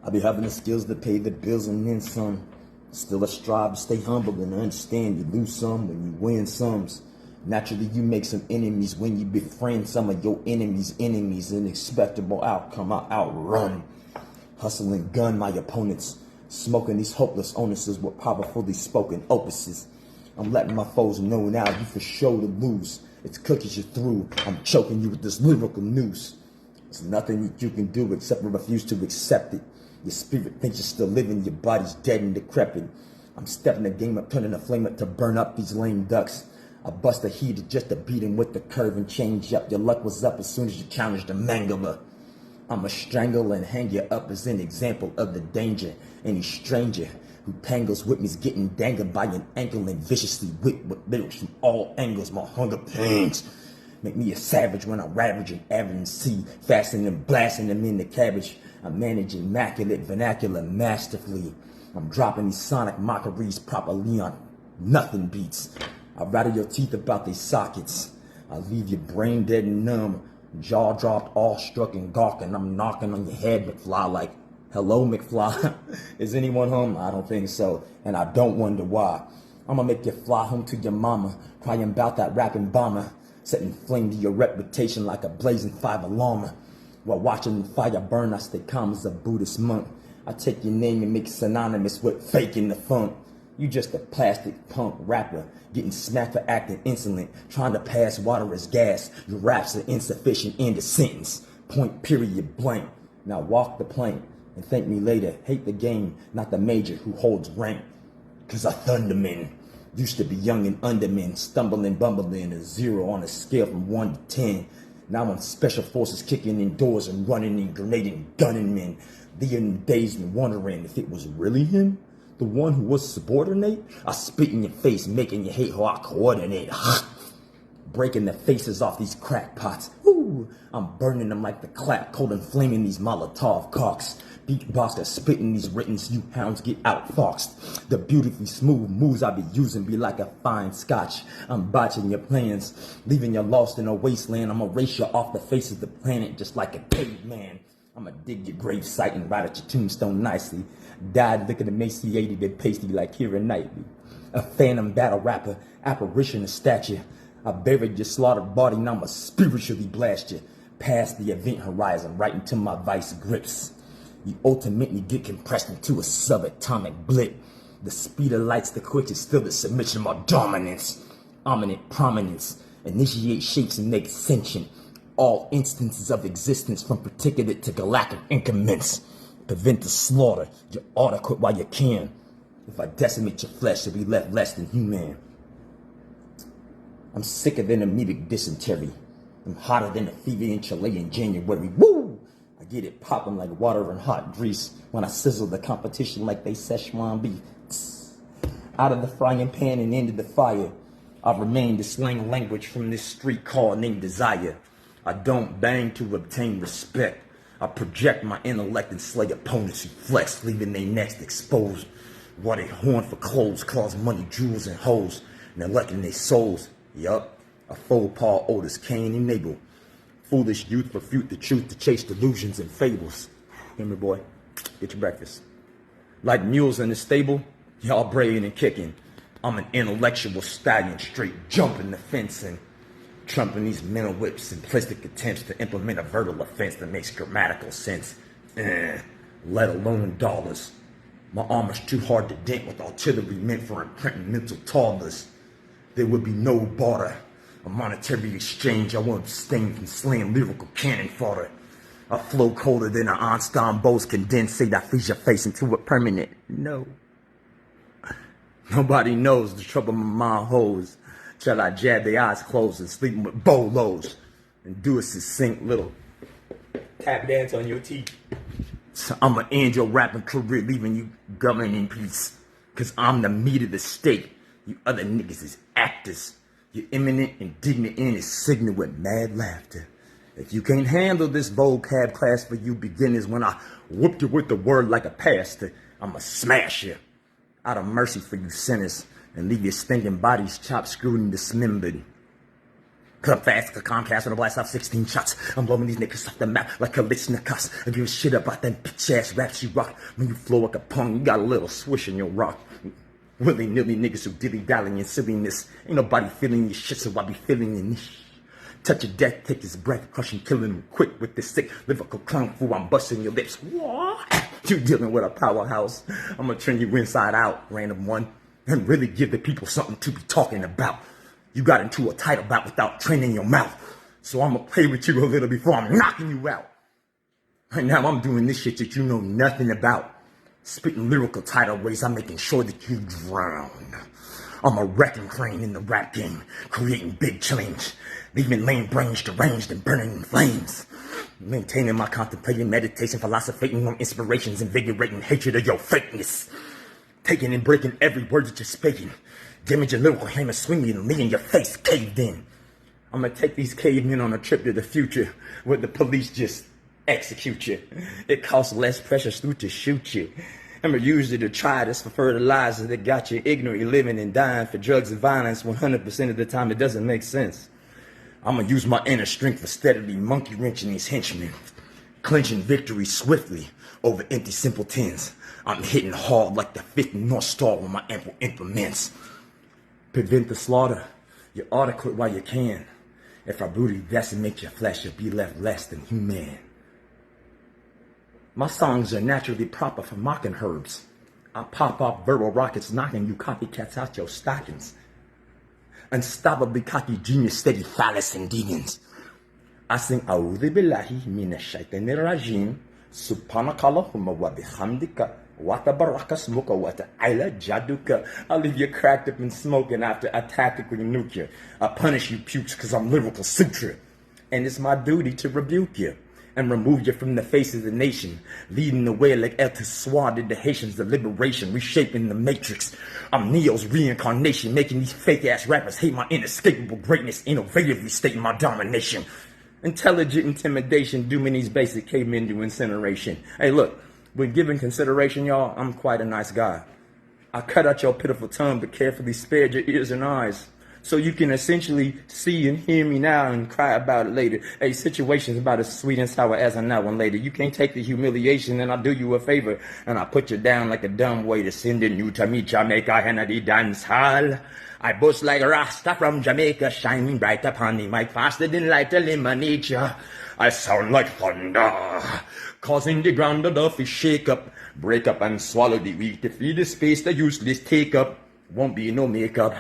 I be having the skills to pay the bills and then some. Still I strive to stay humble and understand you lose some when you win some. Naturally you make some enemies when you befriend some of your enemies' enemies. An expectable outcome, I outrun. Hustle and gun my opponents. Smoking these hopeless onuses with powerfully spoken opuses. I'm letting my foes know now you for sure to lose. It's cookies you're through. I'm choking you with this lyrical noose. There's nothing you can do except refuse to accept it. Your spirit thinks you're still living, your body's dead and decrepit. I'm stepping the game up, turning the flame up to burn up these lame ducks. I bust a heater just to beat him with the curve and change up. Your luck was up as soon as you challenged the mangler. I'ma strangle and hang you up as an example of the danger. Any stranger who tangles with me's getting dangled by an ankle and viciously whipped with lyrics from all angles. My hunger pangs make me a savage when I ravage an average sea, fastening and blasting them in the cabbage. I manage immaculate vernacular masterfully. I'm dropping these sonic mockeries properly on nothing beats. I rattle your teeth about these sockets. I leave your brain dead and numb, jaw dropped, awestruck and gawking. I'm knocking on your head, McFly, like, hello, McFly. Is anyone home? I don't think so, and I don't wonder why. I'ma make you fly home to your mama, crying about that rapping bomber, setting flame to your reputation like a blazing 5 alarm. While watching the fire burn, I stay calm as a Buddhist monk. I take your name and make it synonymous with faking the funk. You just a plastic punk rapper, getting smacked for acting insolent, trying to pass water as gas. Your raps are insufficient, end of sentence. Point period blank. Now walk the plank and thank me later. Hate the game, not the major who holds rank. Cause I thundermen used to be young and undermen, stumbling, bumbling, a 0 on a scale from 1 to 10. Now I'm special forces kicking in doors and running and grenading, gunning men. The end days me wondering if it was really him, the one who was subordinate. I spit in your face, making you hate how I coordinate. Breaking the faces off these crackpots. Ooh, I'm burning them like the clap, cold and flaming these Molotov cocks. Beatboxer spitting these writtens, you hounds get outfoxed. The beautifully smooth moves I be using be like a fine scotch. I'm botching your plans, leaving you lost in a wasteland. I'ma erase you off the face of the planet just like a caveman. I'ma dig your grave site and write at your tombstone nicely. Died looking emaciated and pasty like Keira Knightley. A phantom battle rapper, apparition of stature. I buried your slaughtered body and I'ma spiritually blast you past the event horizon right into my vice grips. You ultimately get compressed into a subatomic blip. The speed of light's the quickest, still the submission of my dominance. Ominous prominence, initiate shapes and make sentient. All instances of existence from particulate to galactic increments. Prevent the slaughter, you ought to quit while you can. If I decimate your flesh, you'll be left less than human. I'm sicker than amoebic dysentery. I'm hotter than a fever in Chile in January. Woo! I get it popping like water and hot grease when I sizzle the competition like they Szechuan beef. Out of the frying pan and into the fire, I remain the slang language from this street called named desire. I don't bang to obtain respect. I project my intellect and slay opponents who flex, leaving their necks exposed. While they horn for clothes, claws, money, jewels, and hoes, neglecting their souls. Yup, a faux pas old as Cain and Abel. Foolish youth refute the truth to chase delusions and fables. Hear me, boy? Get your breakfast. Like mules in the stable, y'all braying and kicking. I'm an intellectual stallion, straight jumping the fence and trumping these mental whips, simplistic attempts to implement a verbal offense that makes grammatical sense. Let alone dollars. My armor's too hard to dent with artillery meant for imprinting mental toddlers. There would be no barter, a monetary exchange. I won't abstain from slaying lyrical cannon fodder. I flow colder than an Einstein Bose condensate. I freeze your face into a permanent no. Nobody knows the trouble my mind holds. Shall I jab their eyes closed and sleeping with bolos and do a succinct little tap dance on your teeth? So I'ma end your rapping career, leaving you governing in peace. Cause I'm the meat of the steak. You other niggas is actors. Your imminent, indignant end is signal with mad laughter. If you can't handle this vocab class for you beginners, when I whoop you with the word like a pastor, I'ma smash you out of mercy for you sinners and leave your stinking bodies chopped, screwed, and dismembered. Come fast, the Comcast when I blast off 16 shots. I'm blowing these niggas off the map like a Kalishnikovs. I give a shit about them bitch ass raps you rock. When you flow like a punk, you got a little swish in your rock. Willy-nilly niggas who dilly-dally and silliness. Ain't nobody feeling your shit, so I be feeling your niche. Touch of death, take his breath, crushing, killing him quick with this sick lyrical kung fu. I'm busting your lips. What? You dealing with a powerhouse. I'm gonna turn you inside out, random one, and really give the people something to be talking about. You got into a title bout without training your mouth. So I'm gonna play with you a little before I'm knocking you out. Right now I'm doing this shit that you know nothing about. Spitting lyrical tidal waves, I'm making sure that you drown. I'm a wrecking crane in the rap game, creating big change, leaving lame brains deranged and burning in flames. Maintaining my contemplating meditation, philosophizing on inspirations, invigorating hatred of your fakeness. Taking and breaking every word that you're speaking. Damaging lyrical hammer swinging and leaving your face caved in. I'm gonna take these cavemen on a trip to the future where the police just execute you. It costs less precious loot to shoot you. I'm gonna use it to try this for fertilizer that got you ignorantly living and dying for drugs and violence 100% of the time. It doesn't make sense. I'm gonna use my inner strength for steadily monkey wrenching these henchmen, clinching victory swiftly over empty simpletons. I'm hitting hard like the 5th North Star with my ample implements. Prevent the slaughter. You ought to quit while you can. If I brutally decimate your flesh, you'll be left less than human. My songs are naturally proper for mocking herbs. I pop off verbal rockets, knocking you copycats out your stockings. Unstoppably cocky genius, steady phallus and demons. I sing A'udhu billahi minash shaitanir rajim. Subhanakallahumma wa bihamdika. Wata barakas muka wata ila jaduka. I'll leave you cracked up and smoking after I tactically nuke you. I punish you pukes cause I'm lyrical suture. And it's my duty to rebuke you and remove you from the face of the nation, leading the way like El Tessoir did the Haitians, the liberation, reshaping the matrix. I'm Neo's reincarnation, making these fake-ass rappers hate my inescapable greatness, innovatively stating my domination. Intelligent intimidation, dooming these basic cavemen to incineration. Hey, look, when given consideration, y'all, I'm quite a nice guy. I cut out your pitiful tongue, but carefully spared your ears and eyes, so you can essentially see and hear me now and cry about it later. Hey, situation's about as sweet and sour as on that one later. You can't take the humiliation, and I'll do you a favor, and I'll put you down like a dumb way to send you to me, Jamaica, Hennedy dance hall. I bust like Rasta from Jamaica, shining bright upon the mic, faster than light, eliminate ya. I sound like thunder, causing the ground of the fish shake up, break up and swallow the weak to feed the space the useless take up. Won't be no makeup.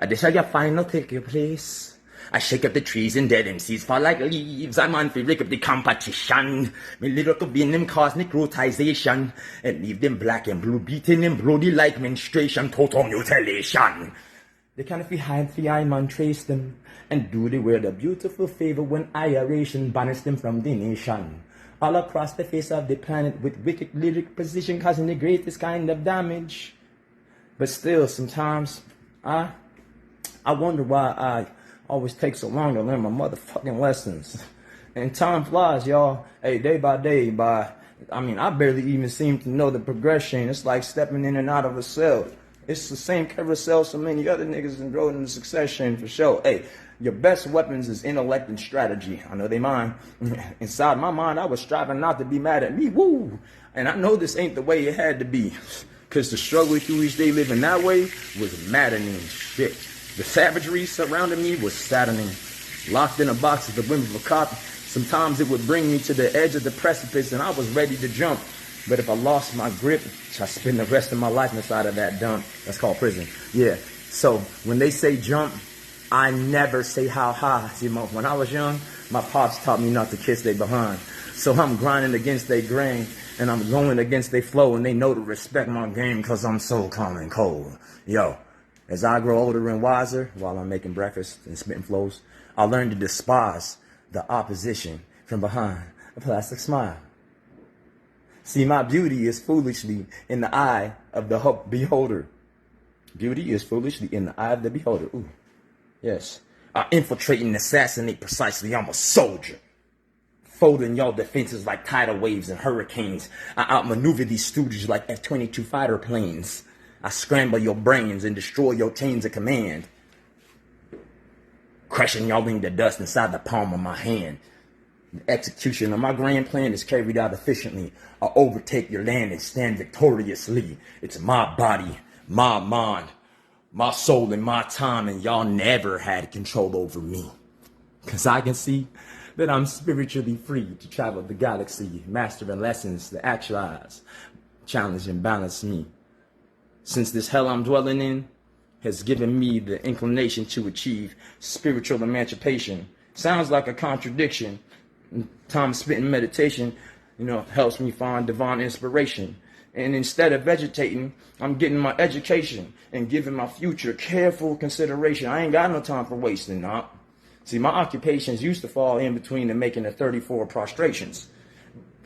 This how your final take your place. I shake up the trees and dead MCs fall like leaves. I'm on for break up the competition. My lyrical venom cause necrotization and leave them black and blue beaten and bloody like menstruation. Total mutilation. They can't be hide the eye man trace them and do the wear the beautiful favor when iration banish them from the nation. All across the face of the planet with wicked lyric precision causing the greatest kind of damage. But still sometimes I wonder why I always take so long to learn my motherfucking lessons. And time flies, y'all. Hey, day by day, I barely even seem to know the progression. It's like stepping in and out of a cell. It's the same carousel so many other niggas enrolled in succession for sure. Hey, your best weapons is intellect and strategy. I know they mine. Inside my mind, I was striving not to be mad at me. Woo! And I know this ain't the way it had to be. Cause the struggle through each day living that way was maddening shit. The savagery surrounding me was saddening. Locked in a box at the whim of a cop, sometimes it would bring me to the edge of the precipice and I was ready to jump. But if I lost my grip, I spend the rest of my life inside of that dump. That's called prison. Yeah. So when they say jump, I never say how high. See, when I was young, my pops taught me not to kiss they behind. So I'm grinding against their grain and I'm going against their flow and they know to respect my game cause I'm so calm and cold. Yo. As I grow older and wiser, while I'm making breakfast and spitting flows, I learn to despise the opposition from behind a plastic smile. See, my beauty is foolishly in the eye of the beholder. Beauty is foolishly in the eye of the beholder. Ooh, yes. I infiltrate and assassinate precisely. I'm a soldier. Folding y'all defenses like tidal waves and hurricanes. I outmaneuver these stooges like F-22 fighter planes. I scramble your brains and destroy your chains of command. crushing y'all into dust inside the palm of my hand. The execution of my grand plan is carried out efficiently. I'll overtake your land and stand victoriously. It's my body, my mind, my soul, and my time, and y'all never had control over me. Because I can see that I'm spiritually free to travel the galaxy, mastering lessons that actualize, challenge, and balance me. Since this hell I'm dwelling in has given me the inclination to achieve spiritual emancipation. Sounds like a contradiction. Time spent in meditation, helps me find divine inspiration. And instead of vegetating, I'm getting my education and giving my future careful consideration. I ain't got no time for wasting, nah. See, my occupations used to fall in between the making of 34 prostrations.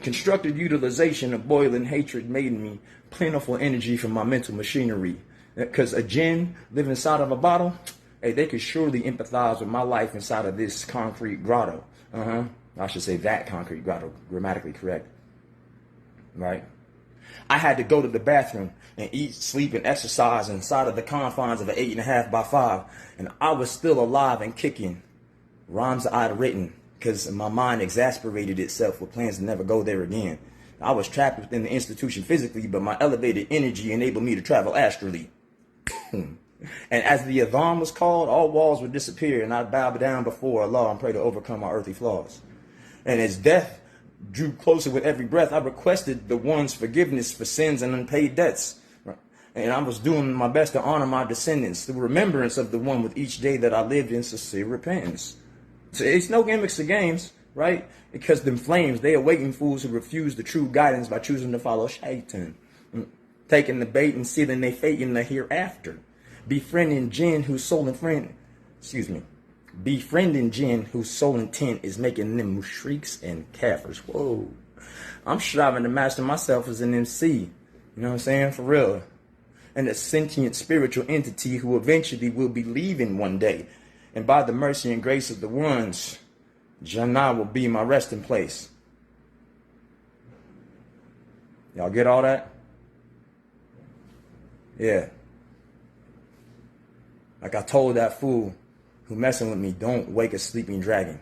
Constructive utilization of boiling hatred made me plentiful energy from my mental machinery. Because a jinn living inside of a bottle, hey, they could surely empathize with my life inside of this concrete grotto. I should say that concrete grotto, grammatically correct. Right? I had to go to the bathroom and eat, sleep, and exercise inside of the confines of an 8.5 by 5. And I was still alive and kicking. Rhymes I'd written because my mind exasperated itself with plans to never go there again. I was trapped within the institution physically, but my elevated energy enabled me to travel astrally. And as the Adhan was called, all walls would disappear, and I'd bow down before Allah and pray to overcome my earthly flaws. And as death drew closer with every breath, I requested the one's forgiveness for sins and unpaid debts. And I was doing my best to honor my descendants, the remembrance of the one with each day that I lived in sincere repentance. So it's no gimmicks or games, right? Because them flames, they awaken fools who refuse the true guidance by choosing to follow Shaitan, taking the bait and sealing their fate in the hereafter. Befriending jinn whose sole intent is making them mushriks and kafirs. Whoa. I'm striving to master myself as an MC. You know what I'm saying? For real. And a sentient spiritual entity who eventually will be leaving one day. And by the mercy and grace of the ones, Jannah will be my resting place. Y'all get all that? Yeah. Like I told that fool who messing with me, don't wake a sleeping dragon.